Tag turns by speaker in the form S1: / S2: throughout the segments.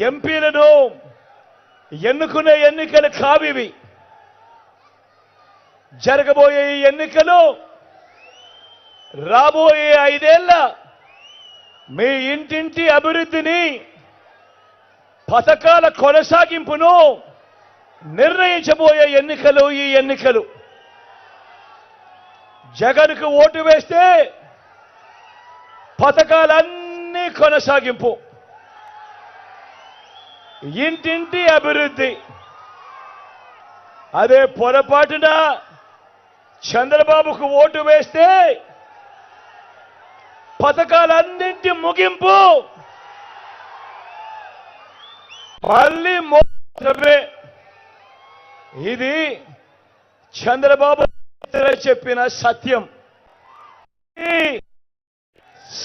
S1: ఎంపీలను ఎన్నుకునే ఎన్నికలు కావివి. జరగబోయే ఎన్నికలు రాబోయే 5 ఏళ్ల మీ ఇంటింటి అభివృద్ధిని, పథకాల కొనసాగింపును నిర్ణయించబోయే ఎన్నికలు ఈ ఎన్నికలు. జగన్కు ఓటు వేస్తే పథకాలన్నీ కొనసాగింపు, ఇంటింటి అభివృద్ధి. అదే పొరపాటున చంద్రబాబుకు ఓటు వేస్తే పథకాలన్నింటి ముగింపు, మళ్ళీ మోసమే. ఇది చంద్రబాబు చెప్పిన సత్యం.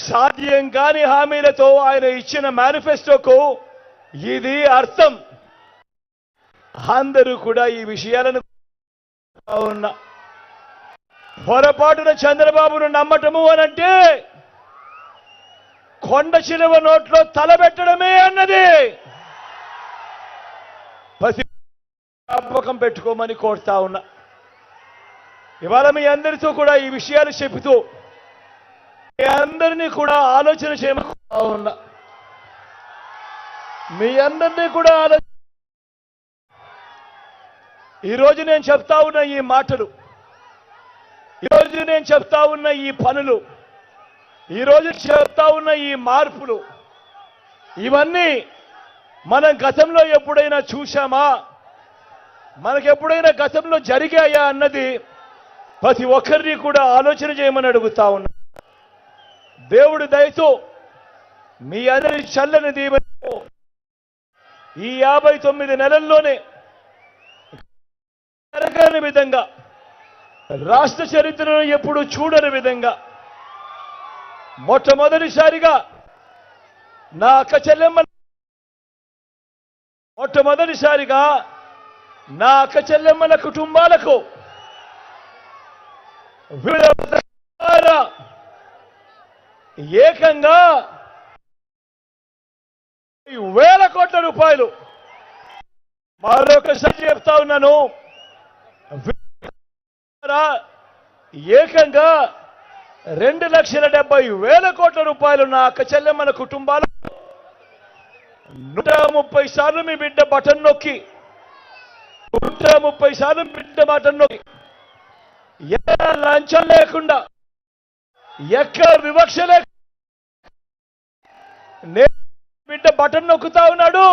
S1: సాధ్యం కాని హామీలతో ఆయన ఇచ్చిన మేనిఫెస్టోకు ఇది అర్థం. అందరూ కూడా ఈ విషయాలను ఉన్న పొరపాటున చంద్రబాబును నమ్మటము అనంటే కొండ చిలువ నోట్లో తలబెట్టడమే అన్నది. జ్ఞాపకం పెట్టుకోమని కోరుతా ఉన్నా. ఇవాళ మీ అందరితో కూడా ఈ విషయాలు చెబుతూ మీ అందరినీ కూడా ఆలోచన చేయమని ఉన్నా. మీ అందరినీ కూడా ఈరోజు నేను చెప్తా ఉన్న ఈ మాటలు, ఈరోజు నేను చెప్తా ఉన్న ఈ పనులు, ఈరోజు చెప్తా ఉన్న ఈ మార్పులు, ఇవన్నీ మనం గతంలో ఎప్పుడైనా చూశామా, మనకెప్పుడైనా గతంలో జరిగాయా అన్నది ప్రతి ఒక్కరిని కూడా ఆలోచన చేయమని అడుగుతా ఉన్నా. దేవుడి దయతో మీ అందరి చల్లని దీవెనతో ఈ 59 నెలల్లోనే జరగని విధంగా, రాష్ట్ర చరిత్రను ఎప్పుడు చూడని విధంగా మొట్టమొదటిసారిగా నా అక్క చెల్లెమ్మల కుటుంబాలకు ఏకంగా 1,000 కోట్ల రూపాయలు, మరొకసారి చెప్తా ఉన్నాను, ఏకంగా 2,70,000 కోట్ల రూపాయలు నా అక్క చెల్లెమ్మల కుటుంబాలకు 130 సార్లు మీ బిడ్డ బటన్ నొక్కి, 130 సార్లు బిడ్డ బటన్ నొక్కి, ఎక్కడ లంచం లేకుండా, ఎక్కడ వివక్ష లేకుండా బిడ్డ బటన్ నొక్కుతా ఉన్నాడు.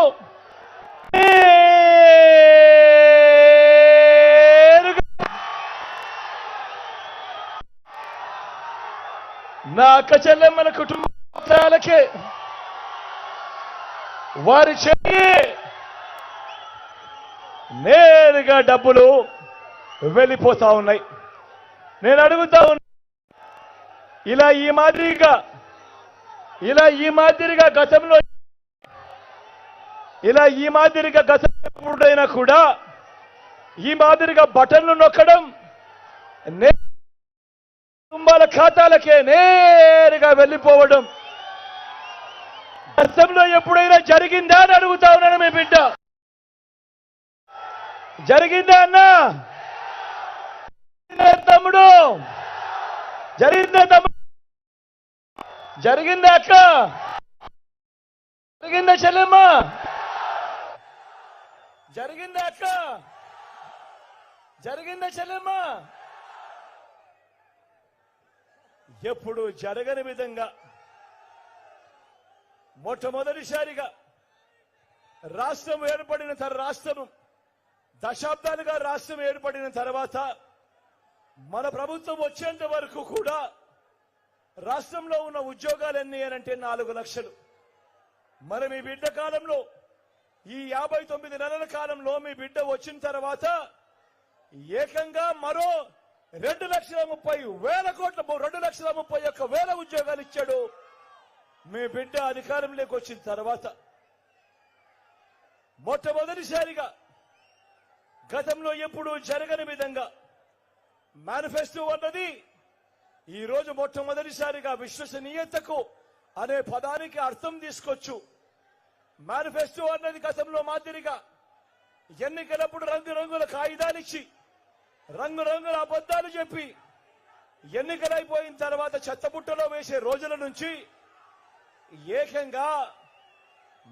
S1: నా అక్క చెల్లెమ్మల కుటుంబాలకే వారి చెయ్యి నేరుగా డబ్బులు వెళ్ళిపోతా ఉన్నాయి. నేను అడుగుతా ఉన్నా, ఇలా ఈ మాదిరిగా గతంలో ఎప్పుడైనా కూడా ఈ మాదిరిగా బటన్లు నొక్కడం కుటుంబాల ఖాతాలకే నేరుగా వెళ్ళిపోవడం గతంలో ఎప్పుడైనా జరిగిందా అని అడుగుతా ఉన్నాను. మీ బిడ్డ జరిగిందా అన్నా? తమ్ముడు జరిగిందా? జరిగిందా అక్క? జరిగిందా చెల్లెమ్మ? జరిగిందా అక్క? జరిగిందా చెల్లెమ్మ? ఎప్పుడు జరగని విధంగా మొట్టమొదటిసారిగా రాష్ట్రం ఏర్పడిన దశాబ్దాలుగా రాష్ట్రం ఏర్పడిన తర్వాత మన ప్రభుత్వం వచ్చేంత వరకు కూడా రాష్ట్రంలో ఉన్న ఉద్యోగాలు ఎన్ని అంటే 4 లక్షలు. మరి మీ బిడ్డ కాలంలో, ఈ 59 నెలల కాలంలో మీ బిడ్డ వచ్చిన తర్వాత ఏకంగా మరో 2,30,000 కోట్ల 2,31,000 ఉద్యోగాలు ఇచ్చాడు మీ బిడ్డ అధికారంలోకి వచ్చిన తర్వాత. మొట్టమొదటిసారిగా గతంలో ఎప్పుడు జరగని విధంగా మేనిఫెస్టో అన్నది ఈ రోజు మొట్టమొదటిసారిగా విశ్వసనీయతకు అనే పదానికి అర్థం తీసుకొచ్చు మేనిఫెస్టో అన్నది గతంలో మాదిరిగా ఎన్నికలప్పుడు రంగురంగుల కాగితాలు ఇచ్చి రంగురంగుల అబద్ధాలు చెప్పి ఎన్నికలైపోయిన తర్వాత చెత్తబుట్టలో వేసే రోజుల నుంచి ఏకంగా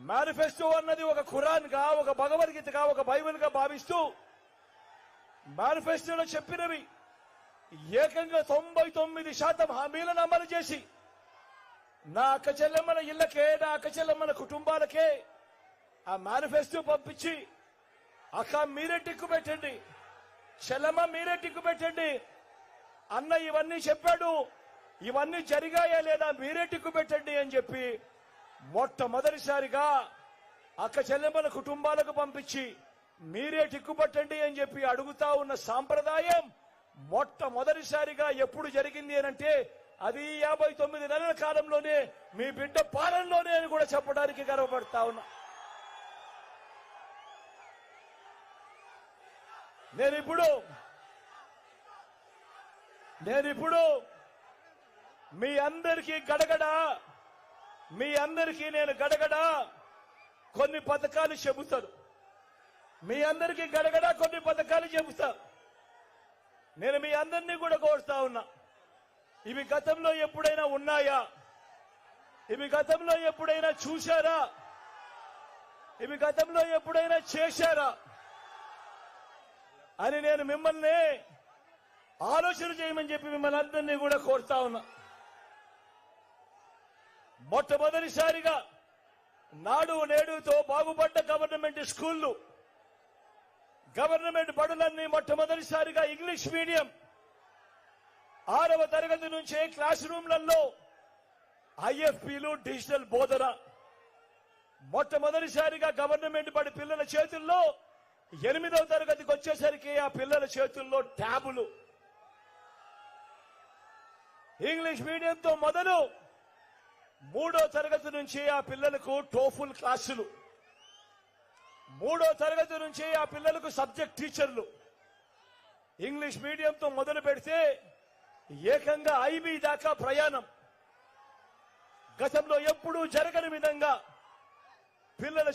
S1: మేనిఫెస్టో అన్నది ఒక ఖురాన్ గా, ఒక భగవద్గీతగా, ఒక బైబిల్ గా భావిస్తూ మేనిఫెస్టోలో చెప్పినవి ఏకంగా 99% హామీలను అమలు చేసి నా అక్క చెల్లెమ్మల ఇళ్లకే, నా అక్క చెల్లెమ్మల కుటుంబాలకే ఆ మేనిఫెస్టో పంపించి అక్క మీరే టిక్కు పెట్టండి, చెల్లెమ్మ మీరే టిక్కు పెట్టండి, అన్న ఇవన్నీ చెప్పాడు, ఇవన్నీ జరిగాయా లేదా మీరే టిక్కు పెట్టండి అని చెప్పి మొట్టమొదటిసారిగా అక్క చెల్లెమ్మల కుటుంబాలకు పంపించి మీరే టిక్కు పెట్టండి అని చెప్పి అడుగుతా ఉన్న సాంప్రదాయం మొట్టమొదటిసారిగా ఎప్పుడు జరిగింది అనంటే అది 59 నెలల కాలంలోనే మీ బిడ్డ పాలనలోనే అని కూడా చెప్పడానికి గర్వపడతా ఉన్నా. నేనిప్పుడు మీ అందరికీ నేను గడగడ కొన్ని పథకాలు చెబుతాను. మీ అందరికీ గడగడ కొన్ని పథకాలు చెబుతా. నేను మీ అందరినీ కూడా కోరుతా ఉన్నా, ఇవి గతంలో ఎప్పుడైనా ఉన్నాయా? ఇవి గతంలో ఎప్పుడైనా చూశారా? ఇవి గతంలో ఎప్పుడైనా చేశారా అని నేను మిమ్మల్ని ఆలోచన చేయమని చెప్పి మిమ్మల్ని అందరినీ కూడా కోరుతా ఉన్నా. మొట్టమొదటిసారిగా నాడు నేడుతో బాగుపడ్డ గవర్నమెంట్ స్కూళ్లు, గవర్నమెంట్ బడులన్నీ మొట్టమొదటిసారిగా ఇంగ్లీష్ మీడియం 6వ తరగతి నుంచే క్లాస్ రూమ్లలో ఐఎఫ్పీలు, డిజిటల్ బోధన మొట్టమొదటిసారిగా గవర్నమెంట్ బడి పిల్లల చేతుల్లో 8వ తరగతికి వచ్చేసరికి ఆ పిల్లల చేతుల్లో ట్యాబులు. ఇంగ్లీష్ మీడియంతో మొదలు 3వ తరగతి నుంచి ఆ పిల్లలకు టోఫుల్ క్లాసులు, 3వ తరగతి నుంచి ఆ పిల్లలకు సబ్జెక్ట్ టీచర్లు. ఇంగ్లీష్ మీడియంతో మొదలు పెడితే ఏకంగా ఐబీ దాకా ప్రయాణం. గతంలో ఎప్పుడూ జరగని విధంగా పిల్లల